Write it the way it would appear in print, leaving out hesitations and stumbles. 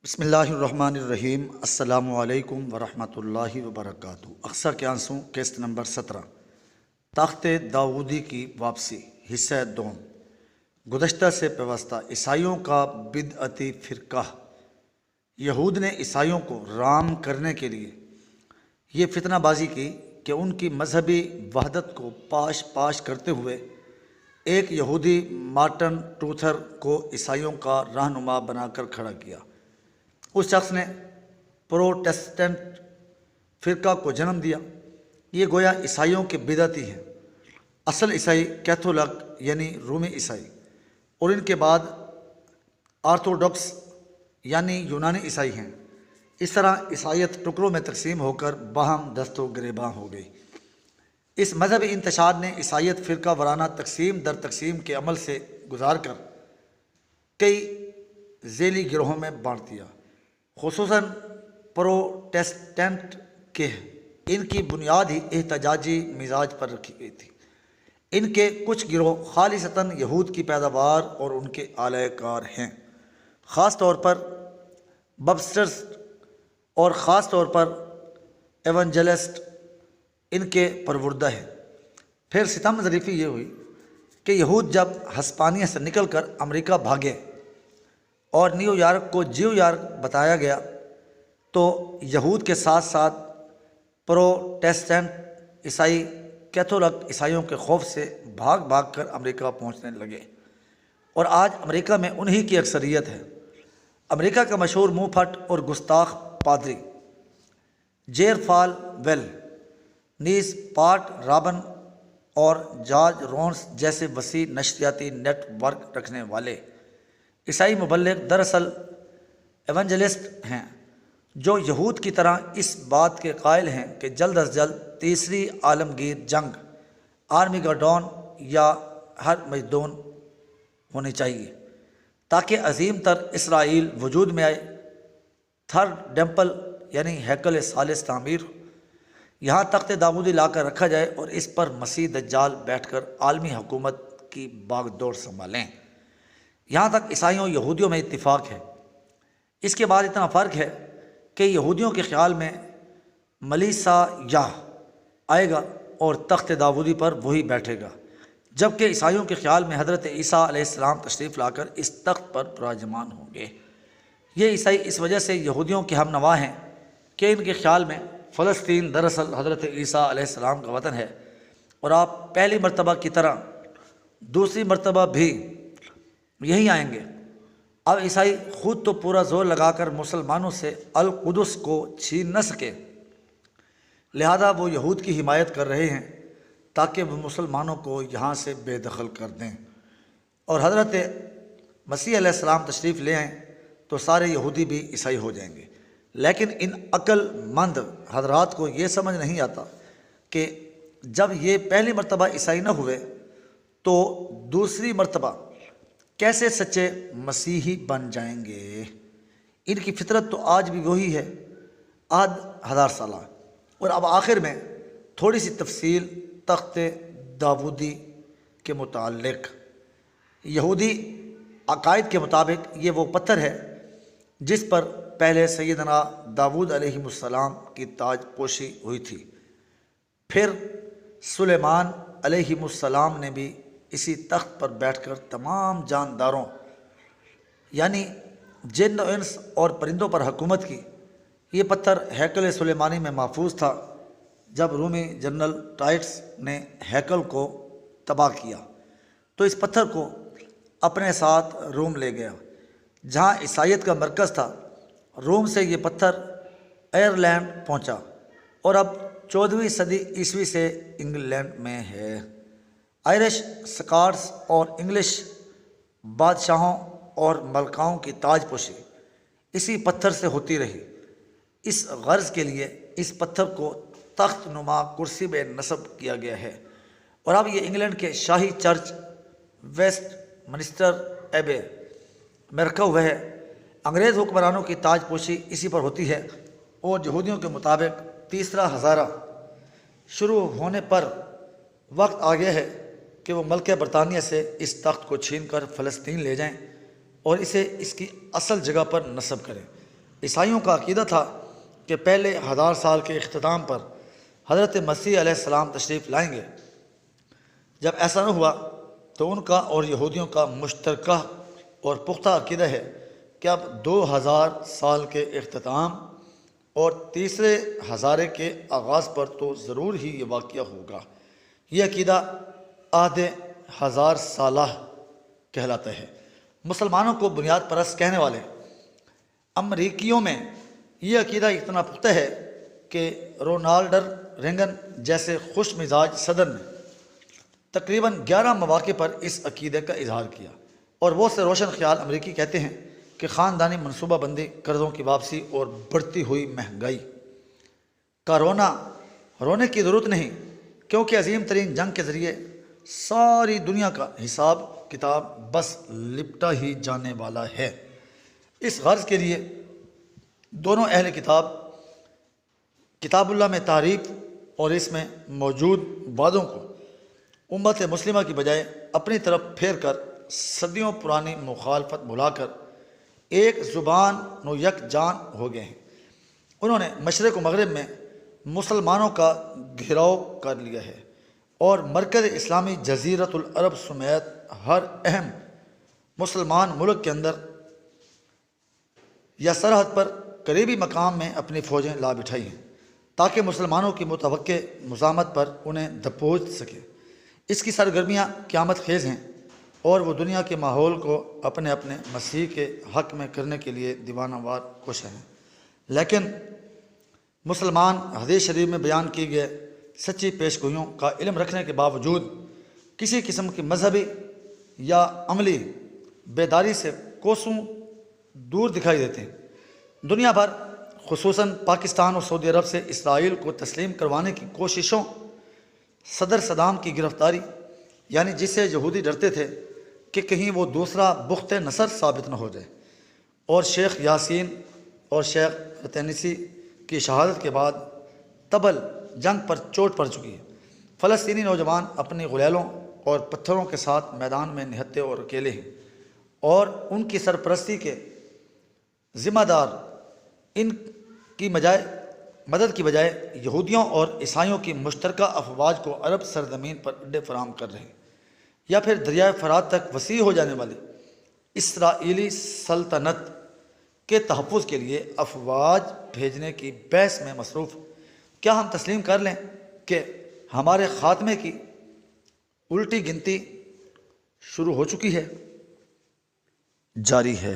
بسم اللہ الرحمن الرحیم۔ السلام علیکم ورحمۃ اللہ وبرکاتہ۔ اقصی کے آنسوں قسط نمبر 17، تخت داؤدی کی واپسی، حصہ دوم۔ گزشتہ سے پیوستہ عیسائیوں کا بدعتی فرقہ۔ یہود نے عیسائیوں کو رام کرنے کے لیے یہ فتنہ بازی کی کہ ان کی مذہبی وحدت کو پاش پاش کرتے ہوئے ایک یہودی مارٹن ٹوتھر کو عیسائیوں کا رہنما بنا کر کھڑا کیا۔ اس شخص نے پروٹسٹنٹ فرقہ کو جنم دیا۔ یہ گویا عیسائیوں کے بدعتی ہیں۔ اصل عیسائی کیتھولک یعنی رومی عیسائی، اور ان کے بعد آرتھوڈوکس یعنی یونانی عیسائی ہیں۔ اس طرح عیسائیت ٹکڑوں میں تقسیم ہو کر باہم دست و گریباں ہو گئی۔ اس مذہبی انتشار نے عیسائیت فرقہ وارانہ تقسیم در تقسیم کے عمل سے گزار کر کئی ذیلی گروہوں میں بانٹ دیا۔ خصوصاً پروٹسٹنٹ کے ان کی بنیاد ہی احتجاجی مزاج پر رکھی گئی تھی۔ ان کے کچھ گروہ خالصتاً یہود کی پیداوار اور ان کے اعلی کار ہیں، خاص طور پر بپٹسٹ اور خاص طور پر ایونجلسٹ ان کے پروردہ ہیں۔ پھر ستم ظریفی یہ ہوئی کہ یہود جب ہسپانیہ سے نکل کر امریکہ بھاگے اور نیو یارک کو جیو یارک بتایا گیا، تو یہود کے ساتھ ساتھ پروٹسٹنٹ عیسائی کیتھولک عیسائیوں کے خوف سے بھاگ بھاگ کر امریکہ پہنچنے لگے، اور آج امریکہ میں انہی کی اکثریت ہے۔ امریکہ کا مشہور منہ پھٹ اور گستاخ پادری جیر فال ویل نیز پاٹ رابن اور جارج رونس جیسے وسیع نشریاتی نیٹ ورک رکھنے والے عیسائی مبلغ دراصل ایونجلسٹ ہیں، جو یہود کی طرح اس بات کے قائل ہیں کہ جلد از جلد تیسری عالمگیر جنگ آرمیگڈون یا ہرمجدون ہونی چاہیے، تاکہ عظیم تر اسرائیل وجود میں آئے، تھرڈ ٹیمپل یعنی ہیکل ثالث تعمیر ہو، یہاں تخت داؤدی لا کر رکھا جائے اور اس پر مسیح دجال بیٹھ کر عالمی حکومت کی باغ دوڑ سنبھالیں۔ یہاں تک عیسائیوں یہودیوں میں اتفاق ہے۔ اس کے بعد اتنا فرق ہے کہ یہودیوں کے خیال میں ملیسا یاہ آئے گا اور تخت داؤدی پر وہی بیٹھے گا، جبکہ عیسائیوں کے خیال میں حضرت عیسیٰ علیہ السلام تشریف لا کر اس تخت پر براجمان ہوں گے۔ یہ عیسائی اس وجہ سے یہودیوں کے ہم نوا ہیں کہ ان کے خیال میں فلسطین دراصل حضرت عیسیٰ علیہ السلام کا وطن ہے، اور آپ پہلی مرتبہ کی طرح دوسری مرتبہ بھی یہی آئیں گے۔ اب عیسائی خود تو پورا زور لگا کر مسلمانوں سے القدس کو چھین نہ سکے، لہذا وہ یہود کی حمایت کر رہے ہیں تاکہ وہ مسلمانوں کو یہاں سے بے دخل کر دیں، اور حضرت مسیح علیہ السلام تشریف لے آئیں تو سارے یہودی بھی عیسائی ہو جائیں گے۔ لیکن ان عقل مند حضرات کو یہ سمجھ نہیں آتا کہ جب یہ پہلی مرتبہ عیسائی نہ ہوئے تو دوسری مرتبہ کیسے سچے مسیحی بن جائیں گے۔ ان کی فطرت تو آج بھی وہی ہے، آدھ ہزار سالہ۔ اور اب آخر میں تھوڑی سی تفصیل تخت داؤدی کے متعلق۔ یہودی عقائد کے مطابق یہ وہ پتھر ہے جس پر پہلے سیدنا داؤد علیہ السلام کی تاج پوشی ہوئی تھی، پھر سلیمان علیہ السلام نے بھی اسی تخت پر بیٹھ کر تمام جانداروں یعنی جن و انس اور پرندوں پر حکومت کی۔ یہ پتھر ہیکل سلیمانی میں محفوظ تھا جب رومی جنرل ٹائٹس نے ہیکل کو تباہ کیا، تو اس پتھر کو اپنے ساتھ روم لے گیا، جہاں عیسائیت کا مرکز تھا۔ روم سے یہ پتھر آئرلینڈ پہنچا اور اب 14ویں صدی عیسوی سے انگلینڈ میں ہے۔ آئرش، سکاٹس اور انگلش بادشاہوں اور ملکاؤں کی تاج پوشی اسی پتھر سے ہوتی رہی۔ اس غرض کے لیے اس پتھر کو تخت نما کرسی میں نصب کیا گیا ہے، اور اب یہ انگلینڈ کے شاہی چرچ ویسٹ منسٹر ایبے میں رکھا ہوا ہے۔ انگریز حکمرانوں کی تاج پوشی اسی پر ہوتی ہے، اور یہودیوں کے مطابق تیسرا ہزارہ شروع ہونے پر وقت آ گیا ہے کہ وہ ملکہ برطانیہ سے اس تخت کو چھین کر فلسطین لے جائیں اور اسے اس کی اصل جگہ پر نصب کریں۔ عیسائیوں کا عقیدہ تھا کہ پہلے 1000 سال کے اختتام پر حضرت مسیح علیہ السلام تشریف لائیں گے۔ جب ایسا نہ ہوا تو ان کا اور یہودیوں کا مشترکہ اور پختہ عقیدہ ہے کہ اب 2000 سال کے اختتام اور تیسرے ہزارے کے آغاز پر تو ضرور ہی یہ واقعہ ہوگا۔ یہ عقیدہ عہد 1000 سالہ کہلاتا ہے۔ مسلمانوں کو بنیاد پرست کہنے والے امریکیوں میں یہ عقیدہ اتنا پختہ ہے کہ رونالڈ ریگن جیسے خوش مزاج صدر نے تقریباً 11 مواقع پر اس عقیدے کا اظہار کیا، اور وہ سے روشن خیال امریکی کہتے ہیں کہ خاندانی منصوبہ بندی، قرضوں کی واپسی اور بڑھتی ہوئی مہنگائی کا رونے کی ضرورت نہیں، کیونکہ عظیم ترین جنگ کے ذریعے ساری دنیا کا حساب کتاب بس لپٹا ہی جانے والا ہے۔ اس غرض کے لیے دونوں اہل کتاب اللہ میں تعریف اور اس میں موجود وعدوں کو امت مسلمہ کی بجائے اپنی طرف پھیر کر صدیوں پرانی مخالفت بھلا کر ایک زبان و یک جان ہو گئے ہیں۔ انہوں نے مشرق و مغرب میں مسلمانوں کا گھیراؤ کر لیا ہے اور مرکز اسلامی جزیرۃ العرب سمیت ہر اہم مسلمان ملک کے اندر یا سرحد پر قریبی مقام میں اپنی فوجیں لا بٹھائی ہیں تاکہ مسلمانوں کی متوقع مزاحمت پر انہیں دبوچ سکے۔ اس کی سرگرمیاں قیامت خیز ہیں اور وہ دنیا کے ماحول کو اپنے مسیح کے حق میں کرنے کے لیے دیوانہ وار کوشاں ہیں، لیکن مسلمان حدیث شریف میں بیان کی گئے سچی پیش گوئیوں کا علم رکھنے کے باوجود کسی قسم کی مذہبی یا عملی بیداری سے کوسوں دور دکھائی دیتے ہیں۔ دنیا بھر خصوصاً پاکستان اور سعودی عرب سے اسرائیل کو تسلیم کروانے کی کوششوں، صدر صدام کی گرفتاری، یعنی جس سے یہودی ڈرتے تھے کہ کہیں وہ دوسرا بخت نصر ثابت نہ ہو جائے، اور شیخ یاسین اور شیخ تینسی کی شہادت کے بعد تبل جنگ پر چوٹ پڑ چکی ہے۔ فلسطینی نوجوان اپنی غلیلوں اور پتھروں کے ساتھ میدان میں نہتے اور اکیلے ہیں، اور ان کی سرپرستی کے ذمہ دار ان کی مدد کی بجائے یہودیوں اور عیسائیوں کی مشترکہ افواج کو عرب سرزمین پر اڈے فراہم کر رہے ہیں، یا پھر دریائے فرات تک وسیع ہو جانے والی اسرائیلی سلطنت کے تحفظ کے لیے افواج بھیجنے کی بحث میں مصروف۔ کیا ہم تسلیم کر لیں کہ ہمارے خاتمے کی الٹی گنتی شروع ہو چکی ہے؟ جاری ہے۔